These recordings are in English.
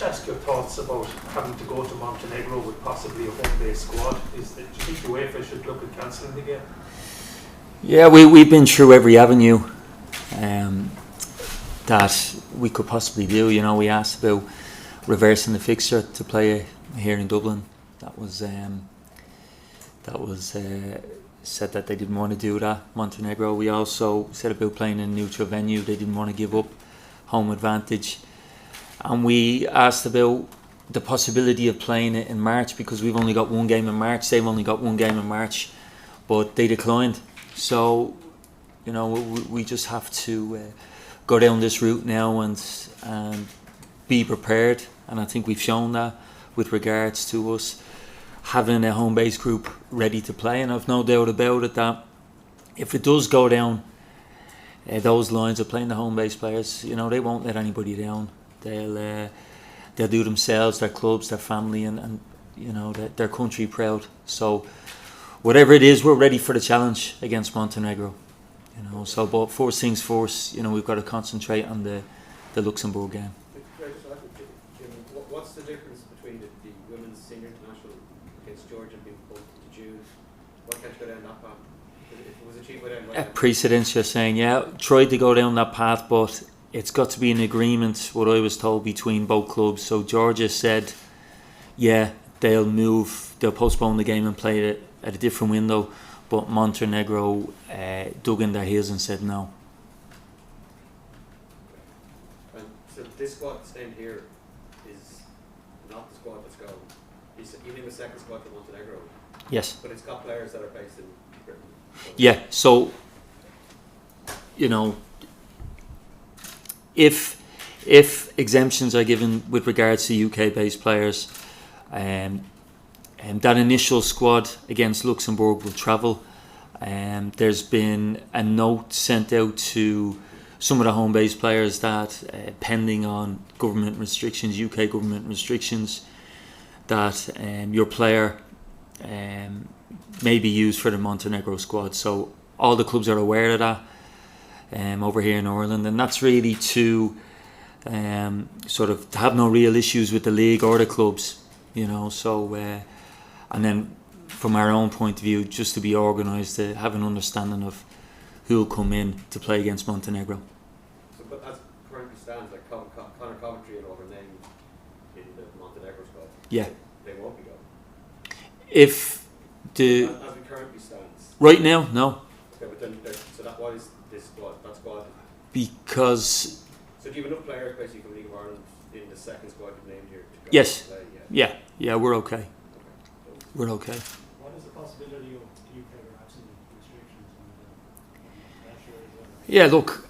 ask your thoughts about having to go to Montenegro with possibly a home-based squad. Do you think the UEFA should look at cancelling the game? Yeah, we've been through every avenue that we could possibly do. We asked about reversing the fixture to play here in Dublin. That was said that they didn't want to do that. Montenegro. We also said about playing in a neutral venue. They didn't want to give up home advantage. And we asked about the possibility of playing it in March, because we've only got one game in March. They've only got one game in March, but they declined. So, we just have to go down this route now and be prepared. And I think we've shown that with regards to us having a home-based group ready to play. And I've no doubt about it that if it does go down those lines of playing the home-based players, they won't let anybody down. They'll do themselves, their clubs, their family, and their country proud. So whatever it is, we're ready for the challenge against Montenegro. So but first things first, we've got to concentrate on the Luxembourg game. What's the difference between the women's senior international against Georgia being pulled to June? Why can't you go down that path? If it was achieved without precedence, you're saying, tried to go down that path, but it's got to be an agreement, what I was told, between both clubs. So Georgia said, they'll postpone the game and play it at a different window, but Montenegro dug in their heels and said no. And so this squad that's named here is not the squad that's going. You mean the second squad for Montenegro? Yes. But it's got players that are based in Britain. Yeah, so, if exemptions are given with regards to UK-based players, and that initial squad against Luxembourg will travel. There's been a note sent out to some of the home-based players that, pending on government restrictions, UK government restrictions, that your player may be used for the Montenegro squad. So all the clubs are aware of that over here in Ireland, and that's really to sort of to have no real issues with the league or the clubs, So, and then from our own point of view, just to be organised, to have an understanding of who will come in to play against Montenegro. So, but as currently stands, like Conor Coventry and all are named in the Montenegro squad. Yeah. They won't be going. If the as it currently stands. Right now, no. Okay, but then so that why is this squad? That squad. Because. So do you have enough players basically from League of Ireland in the second squad you've named here? To go yes. Play? Yeah, we're okay. We're okay. What is the possibility of the UK relaxing restrictions Yeah, look,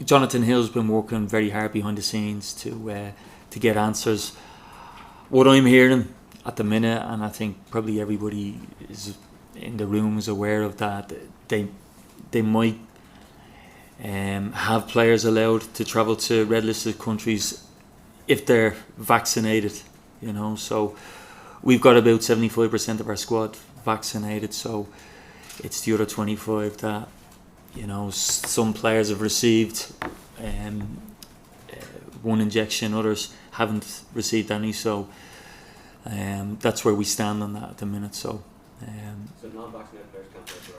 Jonathan Hill's been working very hard behind the scenes to get answers. What I'm hearing at the minute, and I think probably everybody is in the room is aware of that, they might have players allowed to travel to red listed countries if they're vaccinated, so we've got about 75% of our squad vaccinated, so it's the other 25 that some players have received one injection, others haven't received any, so that's where we stand on that at the minute. So non-vaccinated players can't play for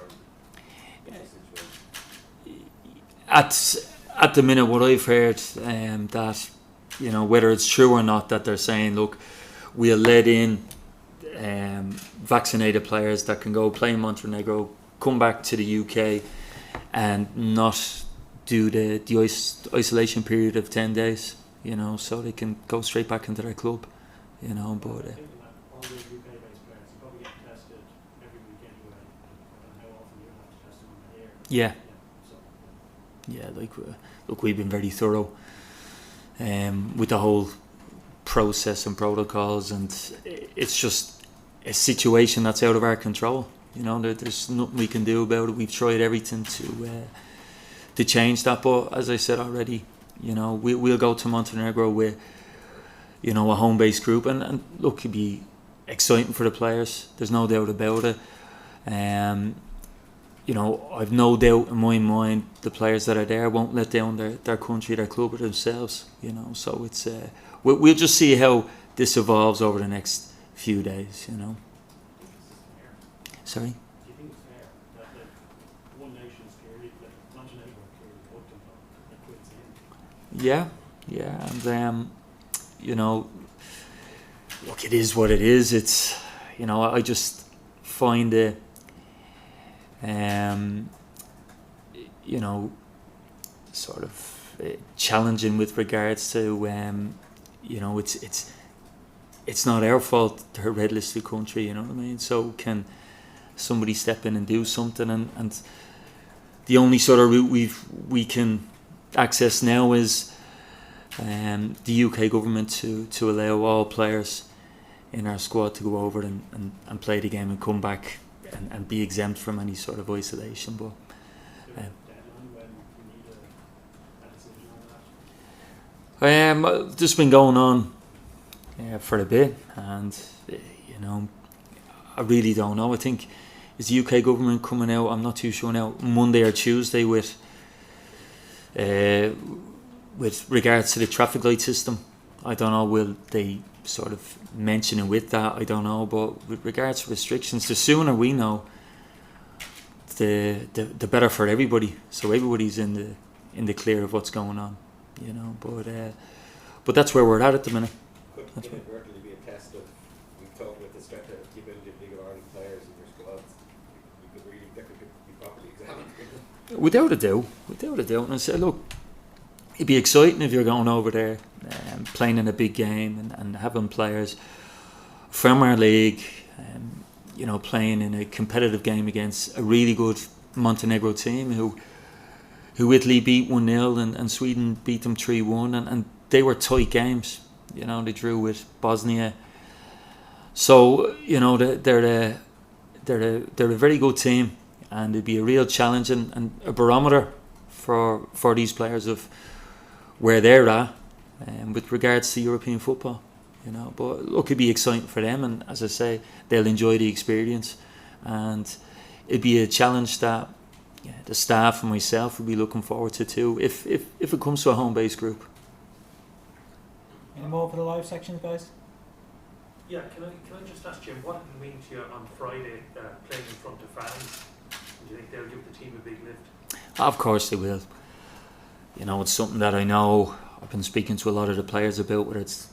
Ireland? At the minute, what I've heard, that whether it's true or not, that they're saying, look, we'll let in vaccinated players that can go play in Montenegro, come back to the UK, and not do the isolation period of 10 days, so they can go straight back into their club, but. All the UK-based players probably get tested every week anyway. I don't know how often you have to test them here. Look, we've been very thorough with the whole process and protocols, and it's just a situation that's out of our control. There's nothing we can do about it. We've tried everything to change that, but as I said already, we'll go to Montenegro with a home-based group, and look, it'd be exciting for the players. There's no doubt about it. I've no doubt in my mind the players that are there won't let down their country, their club, or themselves. So it's we'll just see how this evolves over the next few days. Sorry. Do you think it's fair that one nation's clearly, Montenegro clearly booked them and quits in? Yeah, and look, it is what it is. It's I just find it sort of challenging with regards to it's not our fault they're a red listed country, you know what I mean? So can somebody step in and do something, and the only sort of route we can access now is the UK government to allow all players in our squad to go over and play the game and come back and be exempt from any sort of isolation. But Deadline when you need a decision on that? this has been going on for a bit, and I really don't know. I think is the UK government coming out, I'm not too sure now, Monday or Tuesday with regards to the traffic light system. I don't know, will they sort of mention it with that? I don't know, but with regards to restrictions, the sooner we know, the better for everybody. So everybody's in the clear of what's going on, but that's where we're at the minute. Could inadvertently be a test of, we've talked about the ability of League of Ireland players in their squads. That could be properly examined. Without a doubt. And I said, look, it'd be exciting if you're going over there playing in a big game and having players from our league, playing in a competitive game against a really good Montenegro team who Italy beat 1-0 and Sweden beat them 3-1, and they were tight games. They drew with Bosnia. So they're a very good team, and it'd be a real challenge and a barometer for these players of where they're at with regards to European football. But look, it'd be exciting for them, and as I say, they'll enjoy the experience, and it'd be a challenge that the staff and myself would be looking forward to too, if it comes to a home-based group. Any more for the live sections, guys? Yeah, can I just ask Jim, what did it mean to you on Friday playing in front of fans? Do you think they'll give the team a big lift? Of course they will. It's something that I know I've been speaking to a lot of the players about, whether it's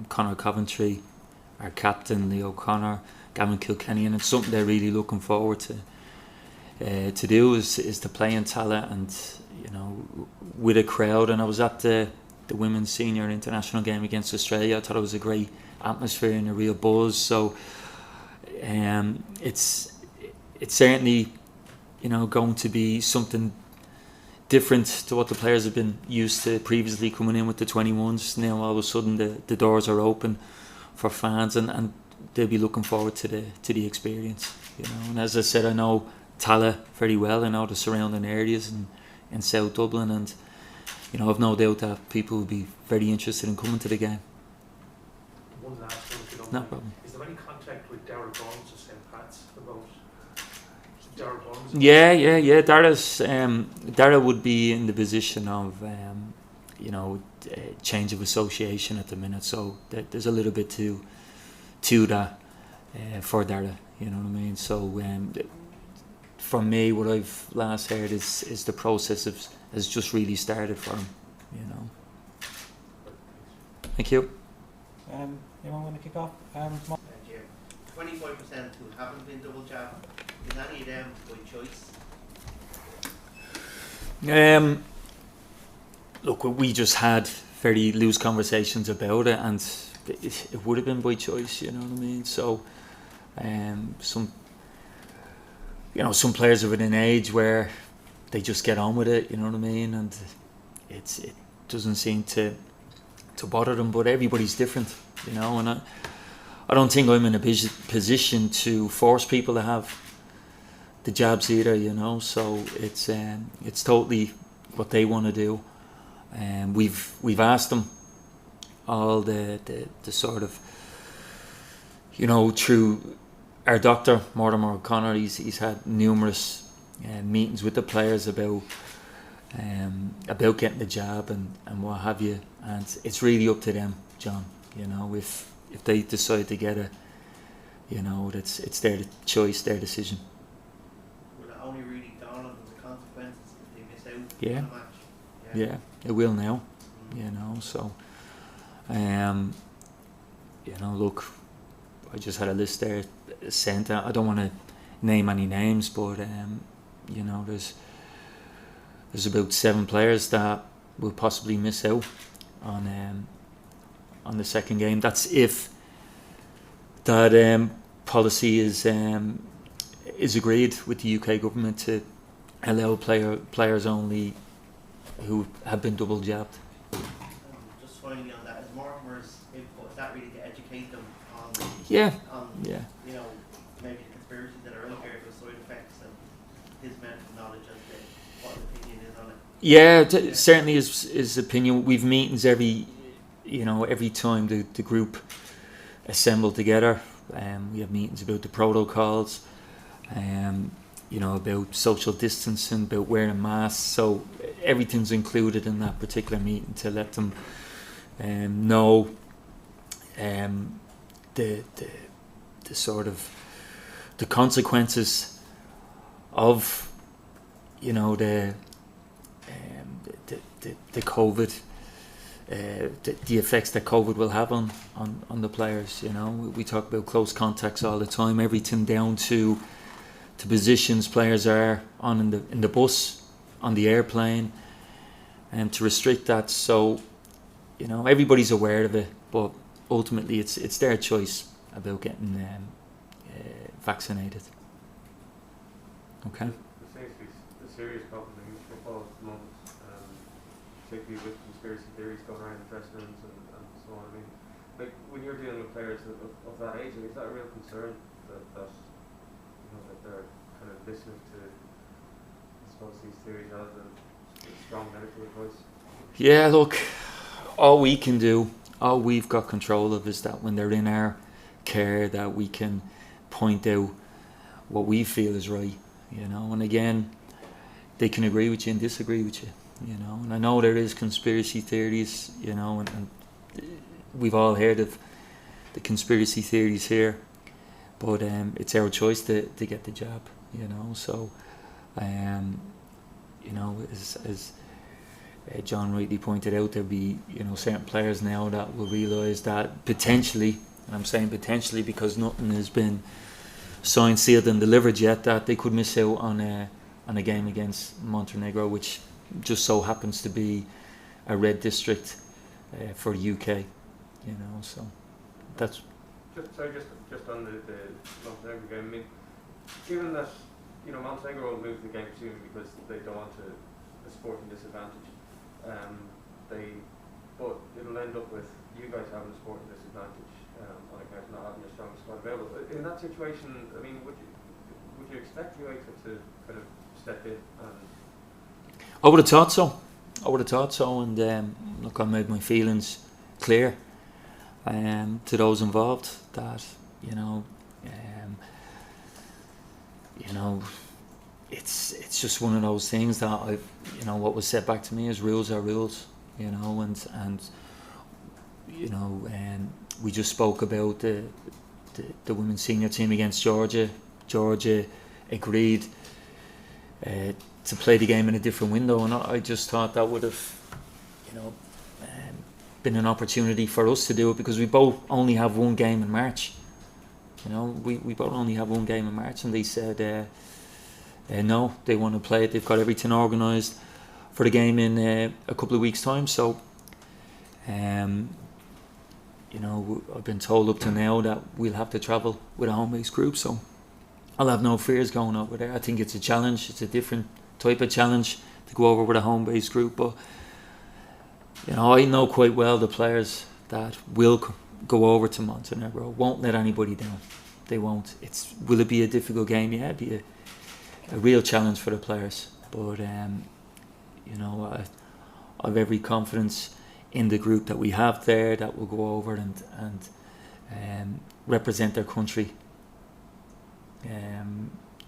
Conor Coventry, our captain Leo O'Connor, Gavin Kilkenny, and it's something they're really looking forward to do is to play in Tallaght and with a crowd. And I was at the women's senior international game against Australia. I thought it was a great atmosphere and a real buzz. So it's certainly going to be something different to what the players have been used to previously coming in with the 21s. Now all of a sudden the doors are open for fans, and they'll be looking forward to the experience. And as I said, I know Tallaght very well. I know the surrounding areas in South Dublin, and I've no doubt that people will be very interested in coming to the game. One last one, if you don't No mind. problem. Is there any contact with Darragh Burns of St. Pat's about Darragh Burns? Yeah. Darragh would be in the position of change of association at the minute, so there's a little bit to that for Darragh. You know what I mean? So from me, what I've last heard is the process has just really started for him. Thank you. Anyone want to kick off? 25% who haven't been double jabbed, is any of them by choice? Look, we just had very loose conversations about it, and it would have been by choice. You know what I mean? So, some players are at an age where they just get on with it. You know what I mean? And it doesn't seem to bother them. But everybody's different, and I don't think I'm in a position to force people to have the jabs either. So it's totally what they want to do. And we've asked them all the sort of through our doctor Mortimer O'Connor. He's had numerous meetings with the players about getting the jab and what have you, and it's really up to them, John. You know, if they decide to get it, you know, it's their choice, their decision. Will it only really dawn on them the consequences if they miss out Yeah. on the match? Yeah, it will now. You know, so you know, look, I just had a list there sent out. I don't want to name any names, but you know, there's about 7 players that will possibly miss out on the second game. That's if that policy is agreed with the UK government to allow players only who have been double jabbed. Just finally on that, is Mortimer's input, is that really to educate them on, Yeah. on Yeah. you know, maybe the conspiracies that are out there, the side effects, and his medical knowledge as to what his opinion is on it? Yeah, certainly his opinion. We've meetings every time the group assemble together. We have meetings about the protocols, you know, about social distancing, about wearing masks. So everything's included in that particular meeting to let them know the sort of the consequences of, you know, the COVID, the effects that COVID will have on the players. You know, we talk about close contacts all the time, everything down to positions players are on in the bus, on the airplane, and to restrict that. So, you know, everybody's aware of it, but ultimately it's their choice about getting vaccinated. Okay. There seems to be a serious problem in football at the moment, particularly with conspiracy theories going around the dressing rooms and so on. I mean, like when you're dealing with players of that age, is that a real concern that you know, that they're kind of listening to, I suppose, these theories rather than strong medical advice? Yeah, look, all we can do, all we've got control of is that when they're in our care, that we can point out what we feel is right, you know. And again, they can agree with you and disagree with you, you know. And I know there is conspiracy theories, you know, and we've all heard of the conspiracy theories here, but it's our choice to get the jab, you know. So, you know, as John rightly pointed out, there'll be, you know, certain players now that will realise that potentially, and I'm saying potentially because nothing has been signed, sealed and delivered yet, that they could miss out on a game against Montenegro, which just so happens to be a red district for the UK, you know. So that's Just on the Montenegro game. I mean, given that, you know, Montenegro will move the game soon because they don't want a sporting disadvantage. But it'll end up with you guys having a sporting disadvantage on account of not having a strong squad available. In that situation, I mean, would you expect UEFA to kind of step in and? I would have thought so. And look, I made my feelings clear to those involved that, you know, it's just one of those things that you know, what was said back to me is rules are rules, you know, and you know, we just spoke about the women's senior team against Georgia. Georgia agreed to play the game in a different window, and I just thought that would have, you know, been an opportunity for us to do it, because we both only have one game in March. You know, we both only have one game in March, and they said no, they want to play it. They've got everything organised for the game in a couple of weeks' time. So, you know, I've been told up to now that we'll have to travel with a home-based group. So I'll have no fears going over there. I think it's a challenge. It's a different type of challenge to go over with a home-based group. But, you know, I know quite well the players that will go over to Montenegro. Won't let anybody down. They won't. Will it be a difficult game? Yeah, it'd be a real challenge for the players. But, you know, I have every confidence in the group that we have there that will go over and represent their country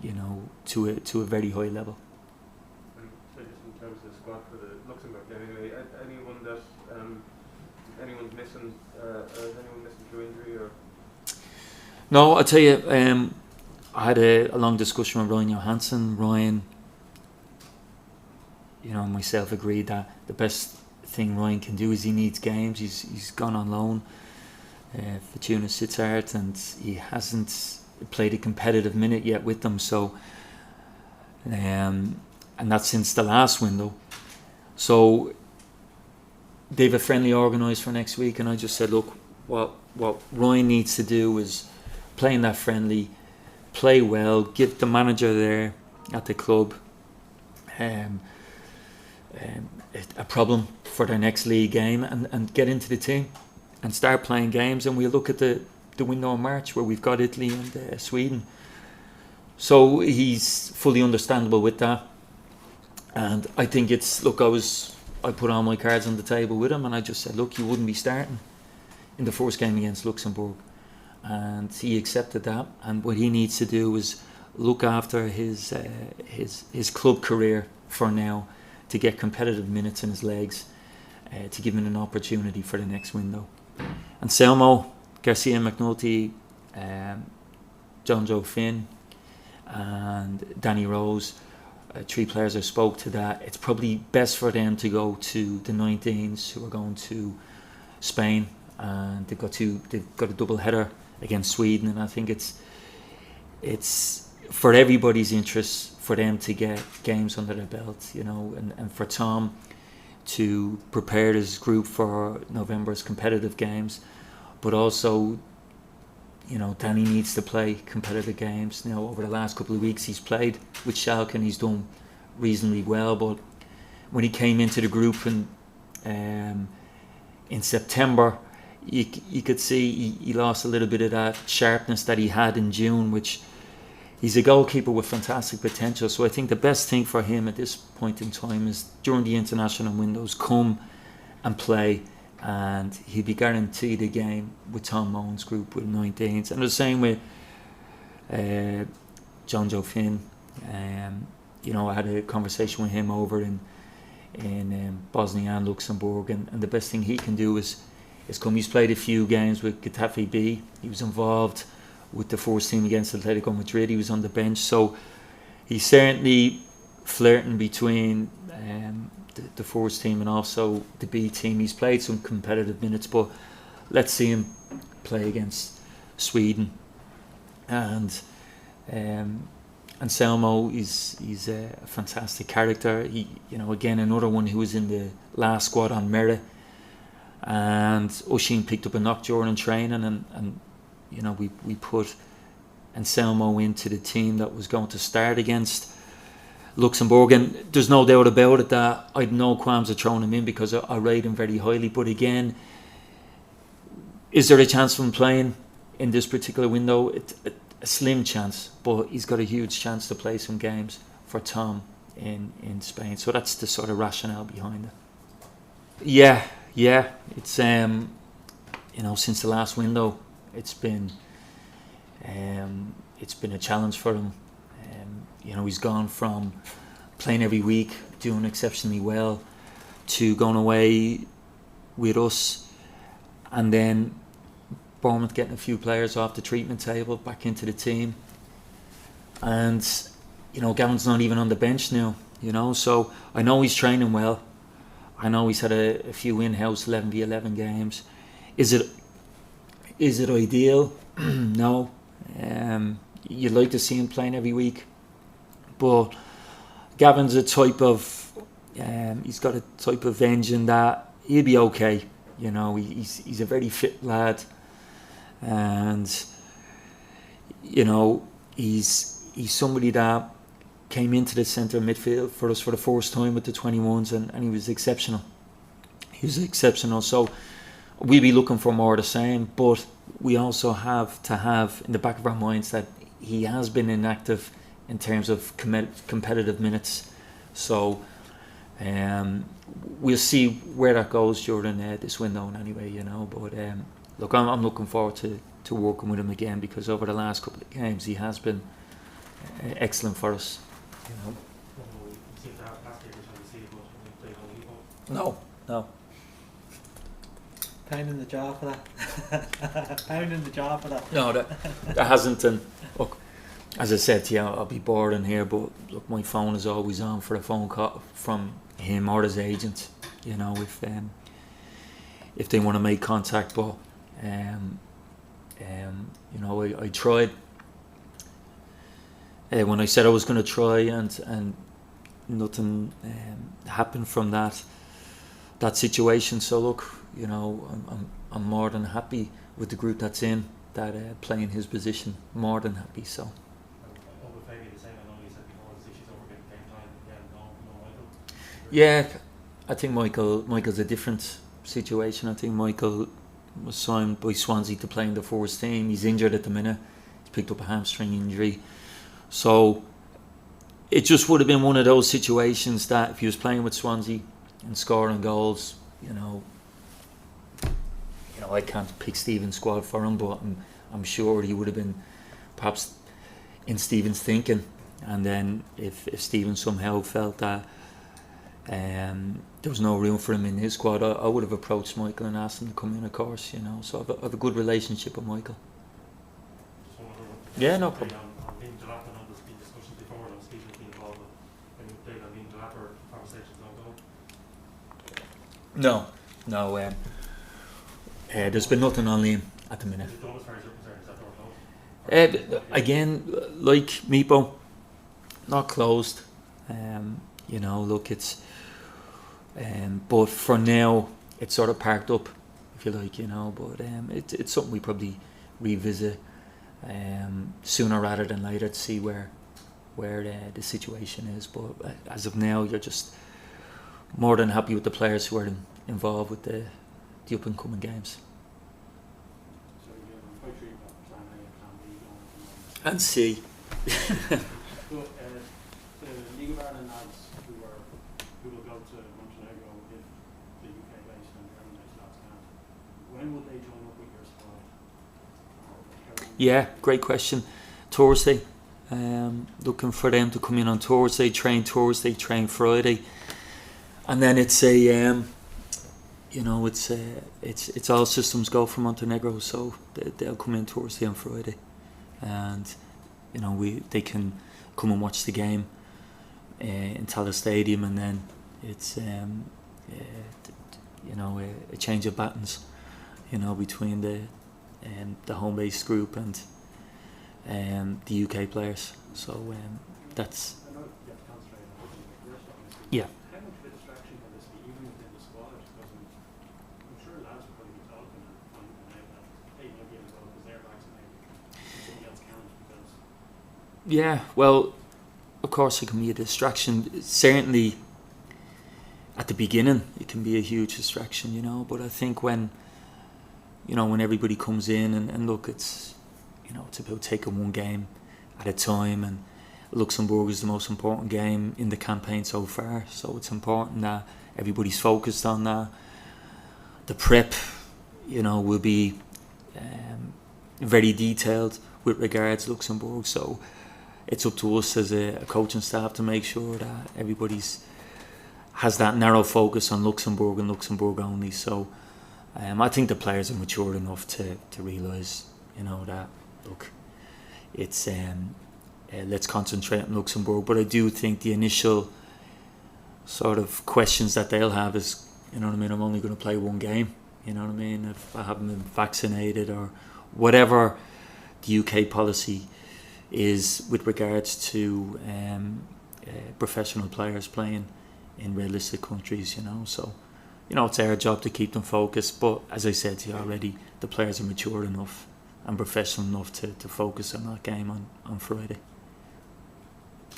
to a very high level. And so just in terms of the squad for the Luxembourg game, anyway, anyone that anyone's missing, is anyone missing through injury or? No, I'll tell you, I had a long discussion with Ryan Johansson. Ryan, myself agreed that the best thing Ryan can do is he needs games. He's gone on loan for Fortuna Sittard, and he hasn't played a competitive minute yet with them. So, and that's since the last window. So they've a friendly organised for next week, and I just said, look, what Ryan needs to do is play in that friendly, play well, give the manager there at the club a problem for their next league game, and get into the team and start playing games. And we'll look at the window in March where we've got Italy and Sweden. So he's fully understandable with that, and I think I put all my cards on the table with him, and I just said, look, you wouldn't be starting in the first game against Luxembourg, and he accepted that. And what he needs to do is look after his club career for now, to get competitive minutes in his legs, to give him an opportunity for the next window. And Selmo, Garcia McNulty, John Joe Finn and Danny Rose, 3 players I spoke to, that it's probably best for them to go to the 19s who are going to Spain, and they've got a double header against Sweden, and I think it's for everybody's interest for them to get games under their belt, and for Tom to prepare his group for November's competitive games, but also, Danny needs to play competitive games. Now, over the last couple of weeks, he's played with Schalke and he's done reasonably well, but when he came into the group in September, you could see he lost a little bit of that sharpness that he had in June, which he's a goalkeeper with fantastic potential. So I think the best thing for him at this point in time is during the international windows, come and play, and he'll be guaranteed a game with Tom Moan's group with 19s. And the same with John Joe Finn. I had a conversation with him over in Bosnia and Luxembourg, and the best thing he can do is come. He's played a few games with Getafe B. He was involved with the first team against Atletico Madrid. He was on the bench, so he's certainly flirting between the first team and also the B team. He's played some competitive minutes, but let's see him play against Sweden. And Selmo he's a fantastic character. He, again, another one who was in the last squad on merit. And Oshin picked up a knock during training, and we put Anselmo into the team that was going to start against Luxembourg, and there's no doubt about it that I'd no qualms of throwing him in because I rate him very highly. But again, is there a chance of him playing in this particular window? A slim chance, but he's got a huge chance to play some games for Tom in Spain. So that's the sort of rationale behind it. Yeah, it's since the last window, it's been a challenge for him. He's gone from playing every week, doing exceptionally well, to going away with us, and then Bournemouth getting a few players off the treatment table back into the team. And Gavin's not even on the bench now. So I know he's training well. I know he's had a few in-house 11v11 games. Is it ideal? No. You'd like to see him playing every week, but Gavin's a type of he's got a type of engine that he'll be okay. He's a very fit lad, and he's somebody that came into the centre midfield for us for the first time with the 21s, and he was exceptional. So we'll be looking for more of the same, but we also have to have in the back of our minds that he has been inactive in terms of competitive minutes. So we'll see where that goes during this window anyway, but look, I'm looking forward to working with him again, because over the last couple of games he has been excellent for us. You know. Well, we seem to have last year we're trying to see it, but we played on Evo. No. Pound in the jaw for that. Pound in the jaw for that. No, that hasn't. And look, as I said to you, I'll be bored in here, but look, my phone is always on for a phone call from him or his agent. You know, if they want to make contact, but you know, I tried when I said I was going to try, and nothing happened from that situation. So look, you know, I'm more than happy with the group that's in that playing his position. More than happy. So. What would Fabian say? I know you said before the issues over getting game time. Yeah, no Michael. Yeah, I think Michael's a different situation. I think Michael was signed by Swansea to play in the first team. He's injured at the minute. He's picked up a hamstring injury. So it just would have been one of those situations that if he was playing with Swansea and scoring goals, you know, I can't pick Stephen's squad for him, but I'm sure he would have been perhaps in Stephen's thinking. And then if Stephen somehow felt that there was no room for him in his squad, I would have approached Michael and asked him to come in, of course, you know. So I have a good relationship with Michael. Just wonder what Yeah, no problem. on being Jalap, I know there's been discussions before on Stephen being involved, but when you played on being Jalap or conversations ongoing? No. There's been nothing on Liam at the minute. Is it done as far as you're concerned? Is that door closed? Again, like Meepo, not closed. You know, look, it's but for now it's sort of parked up, if you like, you know. But it's something we probably revisit sooner rather than later to see where the situation is. But as of now, you're just more than happy with the players who are involved with the up and coming games. So you're quite sure you've got plan A and plan B going at the moment. And see. So the League of Ireland lads who will go to Montenegro if the UK based and German based lads can't, when will they join up with your squad? Yeah, great question. Thursday. Looking for them to come in on Thursday, train Friday, and then it's a you know, it's all systems go for Montenegro, so they'll come in Thursday and Friday, and you know, they can come and watch the game in Tallaght Stadium, and then it's you know, a change of battens, you know, between the home based group and the UK players. So that's I know you have to concentrate on your stuff. yeah. How much of a distraction can this be, even within the squad? Because I'm sure lads will probably be talking and finding out that they might be able to go because they're vaccinated and somebody else can't because... Yeah, well, of course it can be a distraction. Certainly at the beginning it can be a huge distraction, you know, but I think when everybody comes in and look, it's, you know, it's about taking one game at a time, and Luxembourg is the most important game in the campaign so far, so it's important that everybody's focused on that. The prep, you know, will be very detailed with regards to Luxembourg, so it's up to us as a coaching staff to make sure that everybody's has that narrow focus on Luxembourg and Luxembourg only. So I think the players are mature enough to realise, you know, that look, it's let's concentrate on Luxembourg. But I do think the initial sort of questions that they'll have is, you know what I mean, I'm only going to play one game, you know what I mean, if I haven't been vaccinated or whatever the UK policy is with regards to professional players playing in realistic countries, you know. So, you know, it's our job to keep them focused, but as I said to you already, the players are mature enough and professional enough to focus on that game on Friday.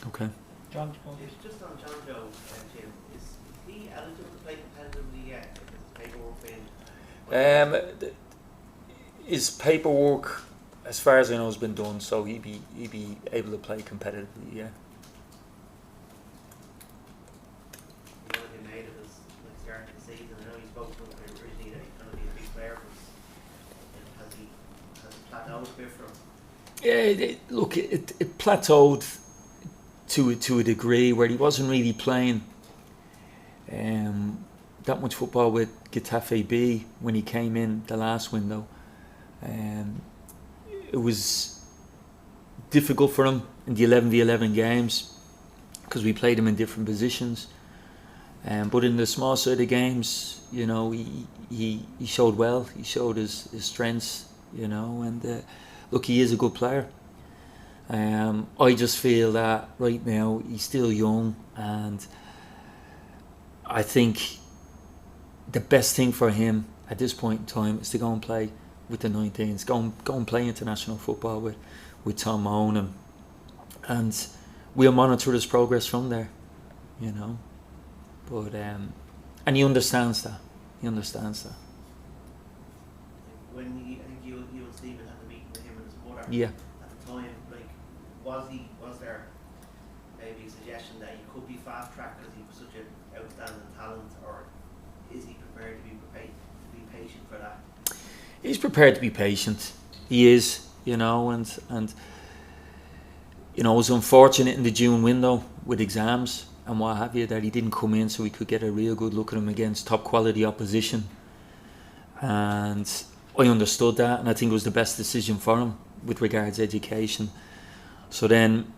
Okay. John, It's just on John Joe, Jim. Is he eligible to play competitively yet? If his paperwork been... His paperwork, as far as I know, has been done, so he'd be able to play competitively, yeah. One of the made of his like starting the season. I know he spoke about it originally that he's going to be a big player, but has he plateaued a bit from? Look, it plateaued to a degree where he wasn't really playing that much football with Getafe B when he came in the last window. It was difficult for him in the 11v11 games because we played him in different positions. But in the small side of games, you know, he showed well. He showed his strengths, you know, and look, he is a good player. I just feel that right now he's still young, and I think the best thing for him at this point in time is to go and play with the 19s, go and play international football with Tom Mahone, and we'll monitor his progress from there, you know. But and he understands that. He understands that. When I think you and Stephen had a meeting with him and his mother. Yeah. At the time, like, was there maybe a suggestion that he could be fast tracked because he was such an outstanding talent, or is he prepared to be patient for that? He's prepared to be patient. He is, you know, and you know, it was unfortunate in the June window with exams and what have you that he didn't come in so we could get a real good look at him against top quality opposition. And I understood that, and I think it was the best decision for him with regards to education. So then,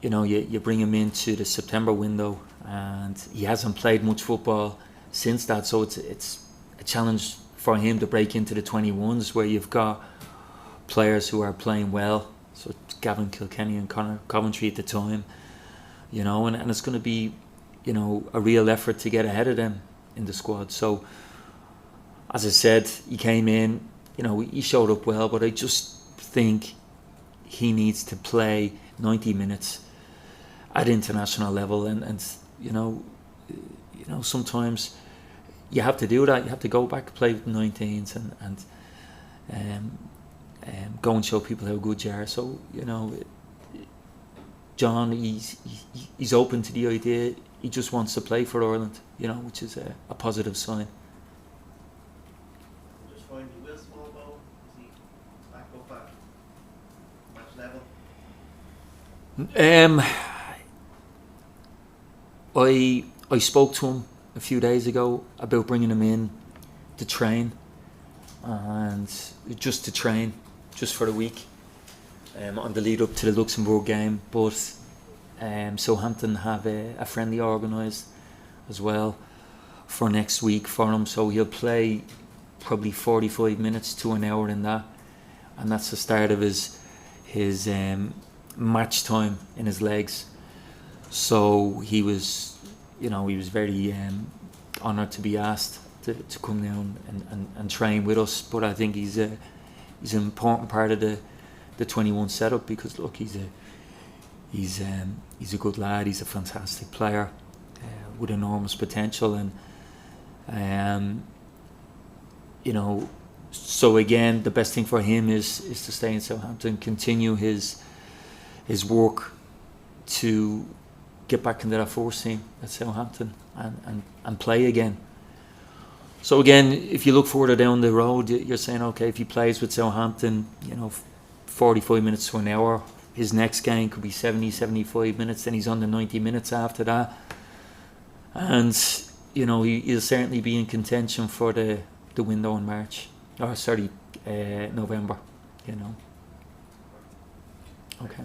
you know, you bring him into the September window, and he hasn't played much football since that. So it's a challenge for him to break into the 21s where you've got players who are playing well. So Gavin Kilkenny and Conor Coventry at the time, you know, and it's going to be, you know, a real effort to get ahead of them in the squad. So, as I said, he came in, you know, he showed up well, but I just think he needs to play 90 minutes at international level, and you know, sometimes you have to do that. You have to go back and play with the 19s and go and show people how good you are. So, you know, John, he's open to the idea. He just wants to play for Ireland, you know, which is a positive sign. Just finally, Will Smallbone, is he back up at match level? I spoke to him a few days ago about bringing him in to train, and just to train, just for a week, on the lead up to the Luxembourg game. But Southampton have a friendly organised as well for next week for him, so he'll play probably 45 minutes to an hour in that, and that's the start of his match time in his legs. So he was very honoured to be asked to come down and train with us. But I think he's an important part of the 21 setup, because look, he's a good lad. He's a fantastic player with enormous potential, and you know. So again, the best thing for him is to stay in Southampton, continue his work to get back into that first team at Southampton and play again. So again, if you look further down the road, you're saying, okay, if he plays with Southampton, you know, 45 minutes to an hour, his next game could be 70, 75 minutes, then he's on the 90 minutes after that. And, you know, he'll certainly be in contention for the window in November, you know. Okay.